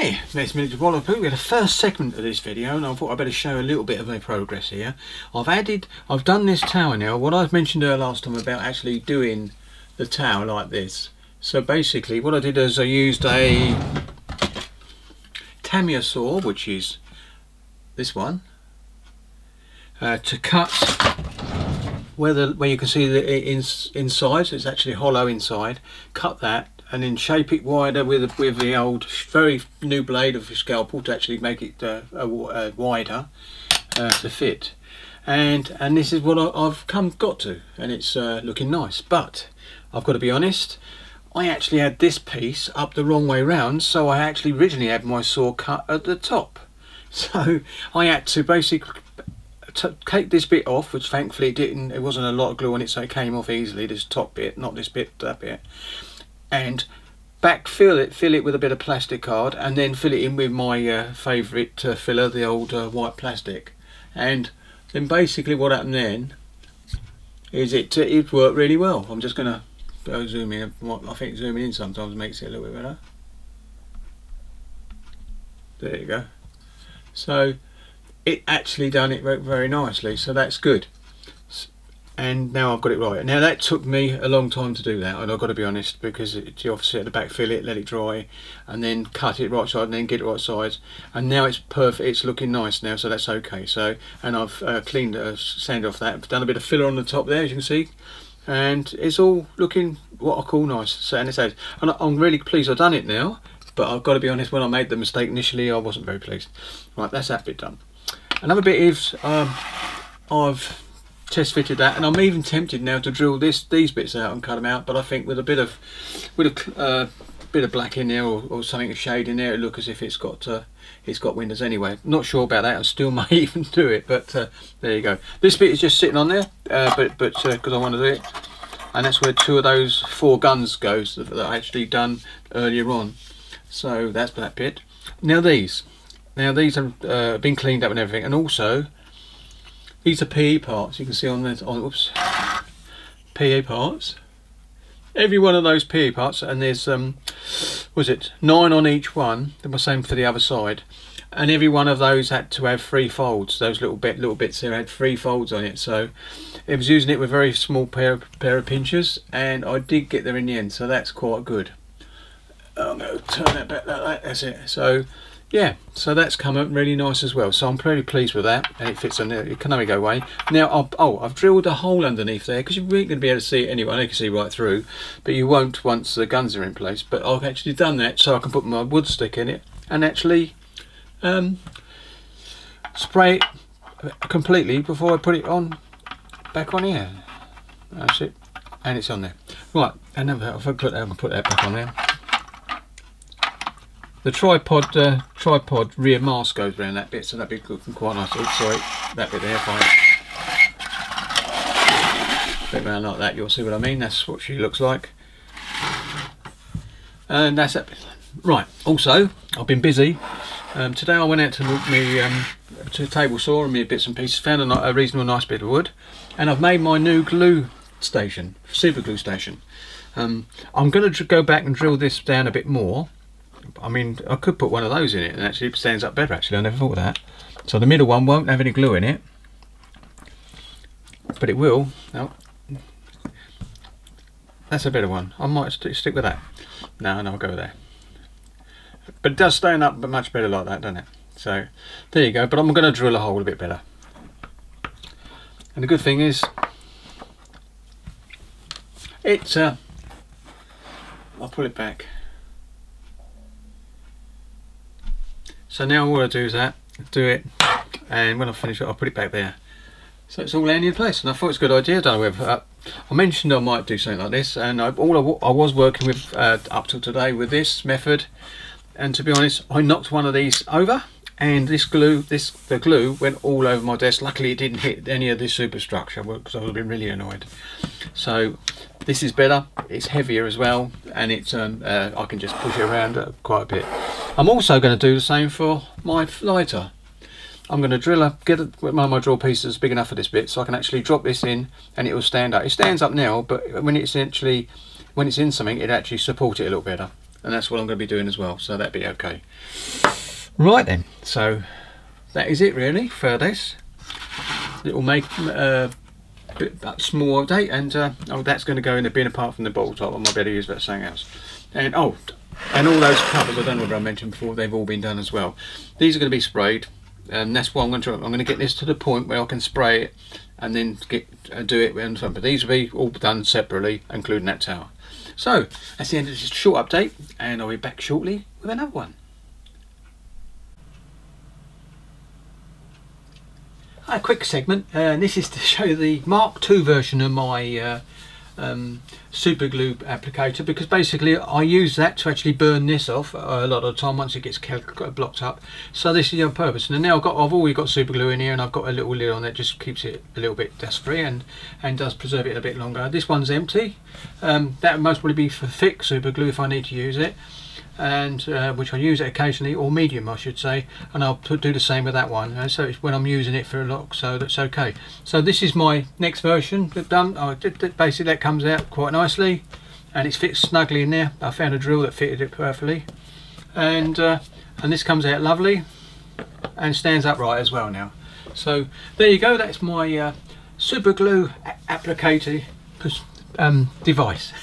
Hi, it's me, Wallopoo. We had the first segment of this video, and I thought I'd better show a little bit of my progress here. I've done this tower now. What I mentioned earlier last time about actually doing the tower like this. So basically, what I did is I used a Tamiya saw, which is this one, to cut where you can see the inside. So it's actually hollow inside. Cut that. And then shape it wider with the old, very new blade of a scalpel to actually make it wider to fit. And this is what I've got to, and it's looking nice. But I've got to be honest, I actually had this piece up the wrong way round, so I actually originally had my saw cut at the top. So I had to basically take this bit off, which thankfully it wasn't a lot of glue on it, so it came off easily. This top bit, not this bit, that bit. And fill it with a bit of plastic card, and then fill it in with my favourite filler, the old white plastic. And then basically what happened then is it worked really well. I'm just going to go zoom in. I think zooming in sometimes makes it a little bit better. There you go. So it actually done it very nicely, so that's good. And now I've got it right. Now that took me a long time to do that, and I've got to be honest, because you obviously had to backfill it, let it dry, and then cut it right side, and then get it right sides. And now it's perfect. It's looking nice now, so that's okay. So, and I've cleaned, sanded off that. I've done a bit of filler on the top there, as you can see, and it's all looking what I call nice. So, and I'm really pleased I've done it now. But I've got to be honest, when I made the mistake initially, I wasn't very pleased. Right, that's that bit done. Another bit is I've test fitted that, and I'm even tempted now to drill these bits out and cut them out, but I think with a bit of black in there or something, a shade in there, it'll look as if it's got windows anyway. Not sure about that. I still may even do it, but there you go. This bit is just sitting on there, but because I want to do it, and that's where two of those 4 guns goes that I actually done earlier on. So that's that bit. Now these have been cleaned up and everything, and also these are PE parts. You can see on this. Oops, PE parts. Every one of those PE parts, and there's was it 9 on each one. The same for the other side, and every one of those had to have 3 folds. Those little bits there had 3 folds on it. So it was using it with a very small pair of pinchers, and I did get there in the end. So that's quite good. I'm going to turn that back like that. That's it. So yeah, so that's come up really nice as well. So I'm pretty pleased with that, and it fits on there. It can only go away. Now, I've drilled a hole underneath there because you ain't going to be able to see it anyway. You can see right through, but you won't once the guns are in place. But I've actually done that so I can put my wood stick in it and actually spray it completely before I put it back on here. That's it, and it's on there. Right, and if I put that back on there. The tripod rear mast goes around that bit, so that'd be looking quite nice. Oh, sorry, that bit there, fine. Bit around like that, you'll see what I mean. That's what she looks like. And that's it. Right, also, I've been busy. Today I went out to look to a table saw and me bits and pieces, found a reasonable nice bit of wood, and I've made my new glue station, super glue station. I'm going to go back and drill this down a bit more. I mean, I could put one of those in it and actually it stands up better. Actually, I never thought of that. So the middle one won't have any glue in it, but it will. No, that's a better one. I might stick with that. No, I'll go there. But it does stand up much better like that, doesn't it? So there you go. But I'm going to drill a hole a bit better. And the good thing is, it's I'll pull it back. So now all I do is do it, and when I finish it, I'll put it back there. So it's all landing in place, and I thought it's a good idea. I don't know whether I mentioned I might do something like this, and I was working with up till today with this method, and to be honest, I knocked one of these over, and the glue went all over my desk. Luckily, it didn't hit any of this superstructure because I would have been really annoyed. So this is better. It's heavier as well, and it's I can just push it around quite a bit. I'm also going to do the same for my lighter. I'm going to get one of my drill pieces big enough for this bit, so I can actually drop this in, and it will stand up. It stands up now, but when it's in something, it actually supports it a little better. and that's what I'm going to be doing as well, so that'd be okay. Right then, so that is it really for this little small update, and oh, that's going to go in the bin apart from the bottle top. I might better use that something else. And oh, and all those covers, I don't know whether I mentioned before, they've all been done as well. These are going to be sprayed, and that's what I'm going to try. I'm going to get this to the point where I can spray it and then do it with something. But these will be all done separately, including that tower. So that's the end of this short update, and I'll be back shortly with another one. A quick segment, and this is to show you the Mark II version of my super glue applicator, because basically I use that to actually burn this off a lot of the time once it gets blocked up. So this is on purpose. And now I've already got super glue in here, and I've got a little lid on that, just keeps it a little bit dust free and does preserve it a bit longer. This one's empty. That would most probably be for thick super glue if I need to use it, and which I use it occasionally, or medium I should say, and I'll do the same with that one. So it's when I'm using it for a lot, so that's okay. So this is my next version done. Basically that comes out quite nicely, and it fits snugly in there. I found a drill that fitted it perfectly, and this comes out lovely and stands upright as well now. So there you go, that's my super glue applicator device.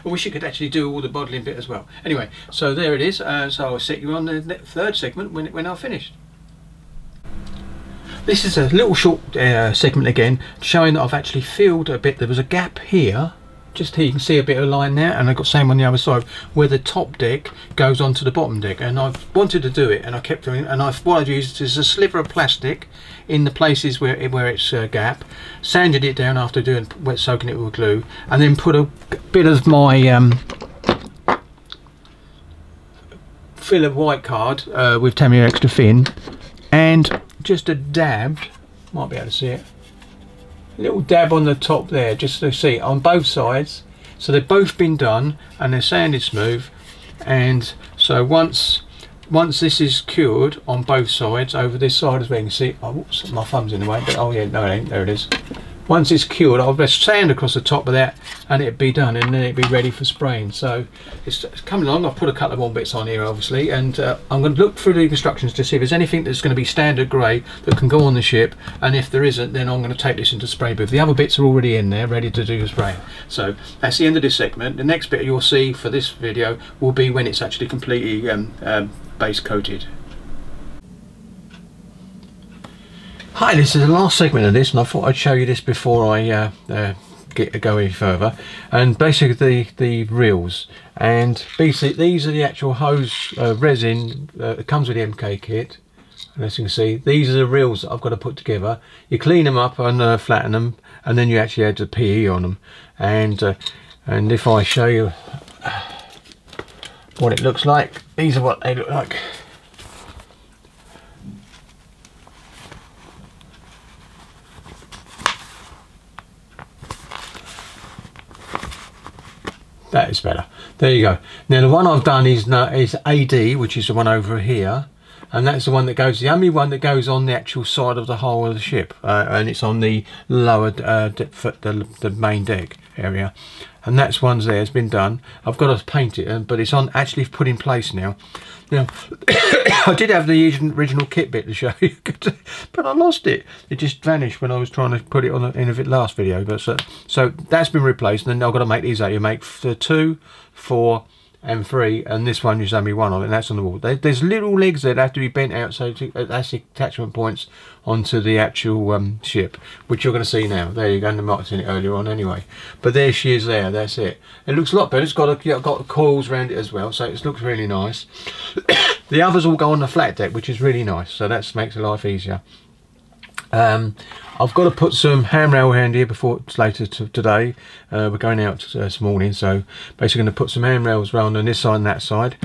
I wish you could actually do all the bottling bit as well. Anyway, so there it is. So I'll set you on the third segment when I've finished. This is a little short segment again, showing that I've actually filled a bit. There was a gap here, just here you can see a bit of line there, and I've got same on the other side where the top deck goes onto the bottom deck, and I've wanted to do it, and I kept doing it, and what I've used is a sliver of plastic in the places where it's a gap, sanded it down after soaking it with glue, and then put a bit of my fill of white card with Tamiya Extra Thin, and just a dab, might be able to see it, a little dab on the top there, just to see on both sides. So they've both been done and they're sanded smooth, and so once this is cured on both sides, over this side as well, you can see, oh whoops, my thumb's in the way, but oh yeah, no it ain't, there it is. Once it's cured, I'll just sand across the top of that and it'd be done, and then it'd be ready for spraying. So it's coming along. I've put a couple of more bits on here obviously, and I'm going to look through the instructions to see if there's anything that's going to be standard grey that can go on the ship, and if there isn't, then I'm going to take this into spray booth. The other bits are already in there ready to do the spraying. So that's the end of this segment. The next bit you'll see for this video will be when it's actually completely base coated. Hi, this is the last segment of this, and I thought I'd show you this before I go any further. And basically the reels, and basically these are the actual hose resin that comes with the MK kit. And as you can see, these are the reels that I've got to put together. You clean them up and flatten them, and then you actually add the PE on them. And if I show you what it looks like, these are what they look like. That is better. There you go. Now the one I've done is AD, which is the one over here, and that's the one that goes, the only one that goes on the actual side of the hull of the ship, and it's on the lower the main deck area, and that's one's there. It's been done. I've got to paint it, but it's actually put in place now. Now I did have the original kit bit to show you, but I lost it. It just vanished when I was trying to put it on in the last video. But so that's been replaced, and then I've got to make these out. You make the 2, 4 and 3, and this one is only one of it, and that's on the wall. There's little legs there that have to be bent out, so that's the attachment points onto the actual ship, which you're going to see now. There you go, and I might have seen it earlier on anyway. But there she is there, that's it. It looks a lot better. It's got coils around it as well, so it looks really nice. The others all go on the flat deck, which is really nice, so that makes life easier. I've got to put some handrail around here before it's later today. We're going out this morning, so basically going to put some handrails around on this side and that side.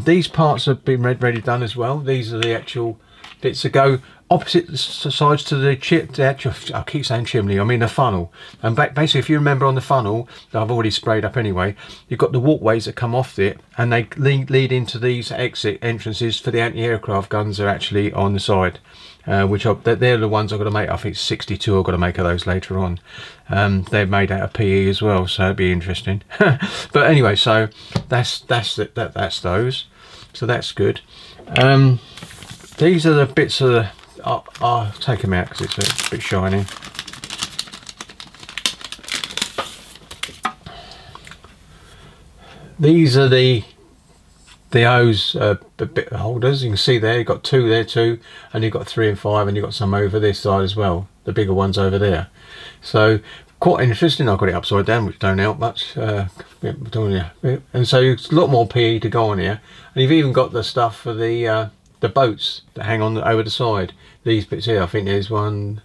These parts have been ready done as well. These are the actual bits that go opposite sides to the actual, I keep saying chimney, I mean the funnel. And basically, if you remember on the funnel that I've already sprayed up anyway, you've got the walkways that come off it, and they lead into these exit entrances for the anti-aircraft guns. That are actually on the side, which they're the ones I've got to make. I think 62 I've got to make of those later on. They're made out of PE as well, so it'd be interesting. But anyway, so that's those. So that's good. These are the bits of the. I'll take them out because it's a bit shiny. These are the hose bit holders. You can see there, you've got 2 there too, and you've got 3 and 5, and you've got some over this side as well, the bigger ones over there. So quite interesting. I've got it upside down, which don't help much. And so it's a lot more PE to go on here, and you've even got the stuff for the boats that hang on over the side. These bits here, I think there's one.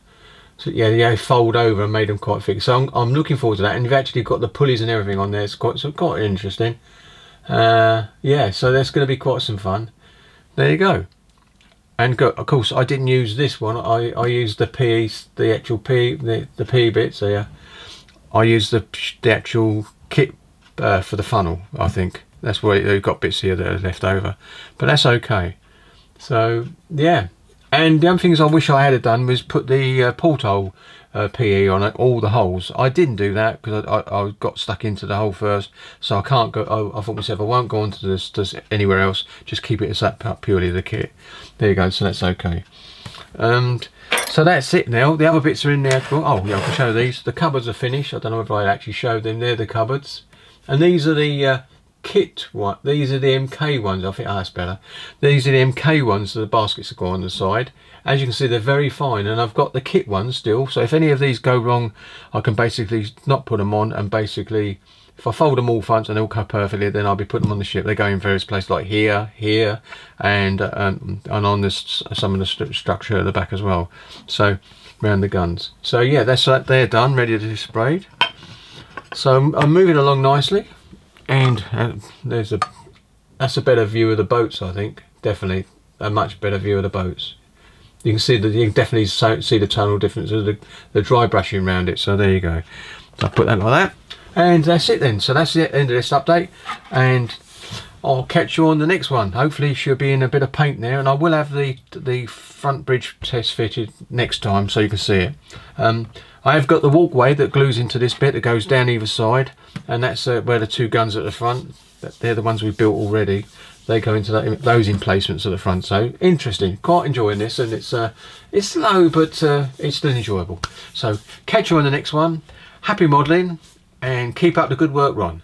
So yeah, they fold over and made them quite thick. So I'm looking forward to that. And you've actually got the pulleys and everything on there. It's quite interesting. Yeah, so that's going to be quite some fun. There you go. And of course, I didn't use this one. I used the PE, the actual PE, the PE bits here. I used the actual kit for the funnel. I think that's where they've got bits here that are left over, but that's okay. So yeah. And the other things I wish I had done was put the porthole PE on it, all the holes. I didn't do that because I got stuck into the hole first, so I can't go. I thought myself, I won't go on to this anywhere else. Just keep it as that purely the kit. There you go. So that's okay. So that's it now. The other bits are in there. Oh yeah, I can show these. The cupboards are finished. I don't know if I actually showed them. They're the cupboards, and these are the kit one. These are the MK ones. I think that's better. These are the MK ones. The baskets that go on the side. As you can see, they're very fine, and I've got the kit ones still. So if any of these go wrong, I can basically not put them on, and basically if I fold them all fronts and they all cut perfectly, then I'll be putting them on the ship. They go in various places like here, and on this some of the structure at the back as well. So around the guns. So yeah, that's that. They're done, ready to be sprayed. So I'm moving along nicely. And that's a better view of the boats, I think. Definitely a much better view of the boats. You can see that, you can definitely see the tonal difference of the dry brushing around it. So there you go. So I put that like that, and that's it then. So that's the end of this update, and I'll catch you on the next one. Hopefully she'll be in a bit of paint there, and I will have the front bridge test fitted next time so you can see it. I have got the walkway that glues into this bit that goes down either side, and that's where the 2 guns at the front, they're the ones we've built already. They go into those emplacements at the front. So interesting, quite enjoying this, and it's slow, but it's still enjoyable. So catch you on the next one. Happy modelling, and keep up the good work, Ron.